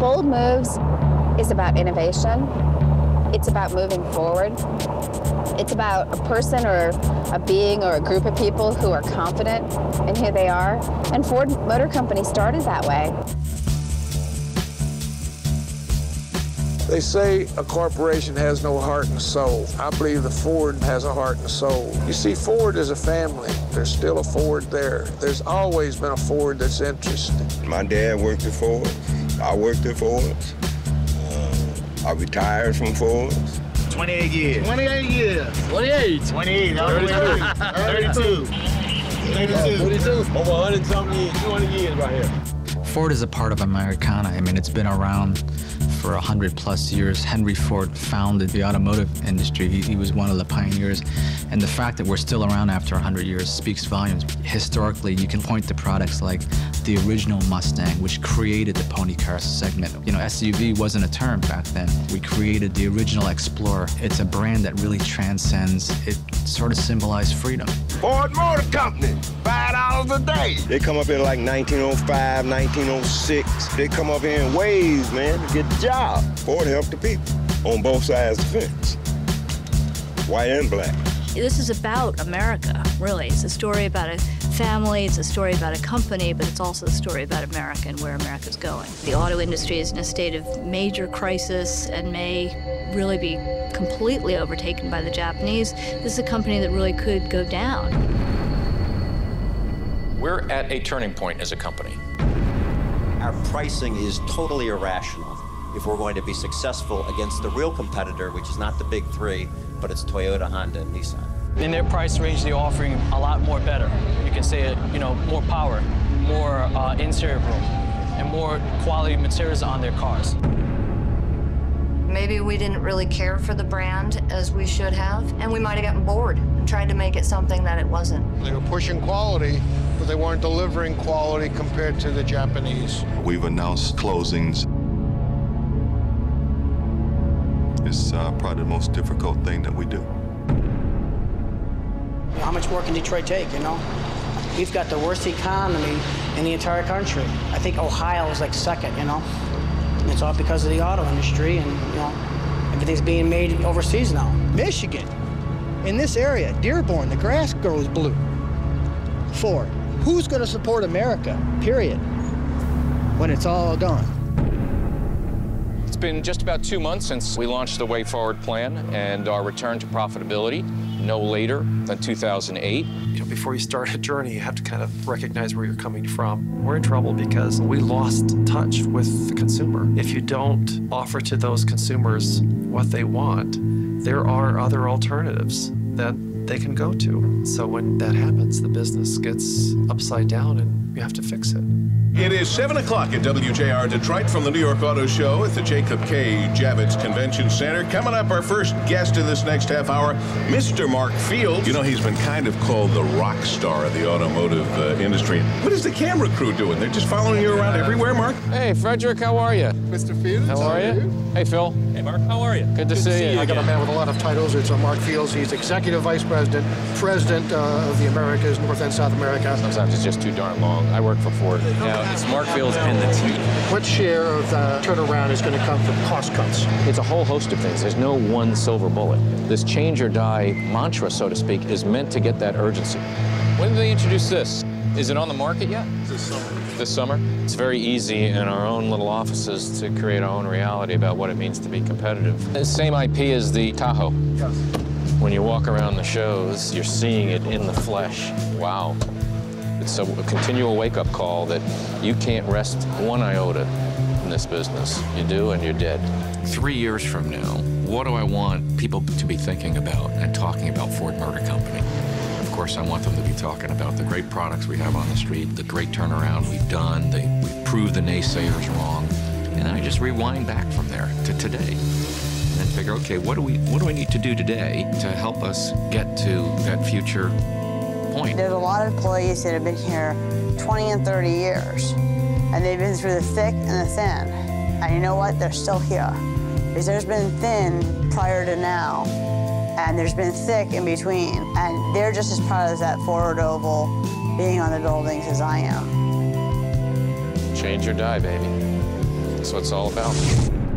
Bold Moves is about innovation. It's about moving forward. It's about a person or a being or a group of people who are confident in who they are. And Ford Motor Company started that way. They say a corporation has no heart and soul. I believe the Ford has a heart and soul. You see, Ford is a family. There's still a Ford there. There's always been a Ford that's interested. My dad worked at Ford. I worked at Ford. I retired from Ford. 28 years. 28 years. 28. 28. 32. 32. Over 100-something years, 200 years right here. Ford is a part of Americana. I mean, it's been around for 100+ years. Henry Ford founded the automotive industry. He was one of the pioneers. And the fact that we're still around after 100 years speaks volumes. Historically, you can point to products like the original Mustang, which created the pony car segment. You know, SUV wasn't a term back then. We created the original Explorer. It's a brand that really transcends. It sort of symbolized freedom. Ford Motor Company, $5 a day. They come up here like 1905, 1906. They come up here in waves, man, to get the job. Ford helped the people on both sides of the fence, white and black. This is about America, really. It's a story about a family, it's a story about a company, but it's also a story about America and where America's going. The auto industry is in a state of major crisis and may really be completely overtaken by the Japanese. This is a company that really could go down. We're at a turning point as a company. Our pricing is totally irrational if we're going to be successful against the real competitor, which is not the big three, but it's Toyota, Honda, and Nissan. In their price range, they're offering a lot more better. You can say it, you know, more power, more interior room, and more quality materials on their cars. Maybe we didn't really care for the brand as we should have, and we might have gotten bored and tried to make it something that it wasn't. They were pushing quality, but they weren't delivering quality compared to the Japanese. We've announced closings. It's probably the most difficult thing that we do. How much more can Detroit take, you know? We've got the worst economy in the entire country. I think Ohio is like second, you know? And it's all because of the auto industry and, you know, everything's being made overseas now. Michigan, in this area, Dearborn, the grass grows blue. Ford, who's going to support America, period, when it's all gone? It's been just about 2 months since we launched the Way Forward plan and our return to profitability no later than 2008. You know, before you start a journey, you have to kind of recognize where you're coming from. We're in trouble because we lost touch with the consumer. If you don't offer to those consumers what they want, there are other alternatives that they can go to. So when that happens, the business gets upside down and you have to fix it. It is 7 o'clock at WJR Detroit from the New York Auto Show at the Jacob K. Javits Convention Center. Coming up, our first guest in this next half hour, Mr. Mark Fields. You know, he's been kind of called the rock star of the automotive industry. What is the camera crew doing? They're just following you around everywhere, Mark? Hey, Frederick, how are you? Mr. Fields, how are you? Hey, Phil. Hey, Mark, how are you? Good to see you. I got a man with a lot of titles. It's Mark Fields. He's Executive Vice President, President of the Americas, North and South America. Sometimes it's just too darn long. I work for Ford. Now, it's Mark Fields and the team. What share of the turnaround is going to come from cost cuts? It's a whole host of things. There's no one silver bullet. This change or die mantra, so to speak, is meant to get that urgency. When did they introduce this? Is it on the market yet? This summer. This summer? It's very easy in our own little offices to create our own reality about what it means to be competitive. The same IP as the Tahoe. Yes. When you walk around the shows, you're seeing it in the flesh. Wow. It's a continual wake-up call that you can't rest one iota in this business. You do, and you're dead. 3 years from now, what do I want people to be thinking about and talking about Ford Motor Company? Of course, I want them to be talking about the great products we have on the street, the great turnaround we've done, we've proved the naysayers wrong, and then I just rewind back from there to today. And then figure, okay, what do we need to do today to help us get to that future point? There's a lot of employees that have been here 20 and 30 years, and they've been through the thick and the thin. And you know what? They're still here. Because there's been thin prior to now, and there's been thick in between. And they're just as proud of that Ford Oval being on the buildings as I am. Change or die, baby. That's what it's all about.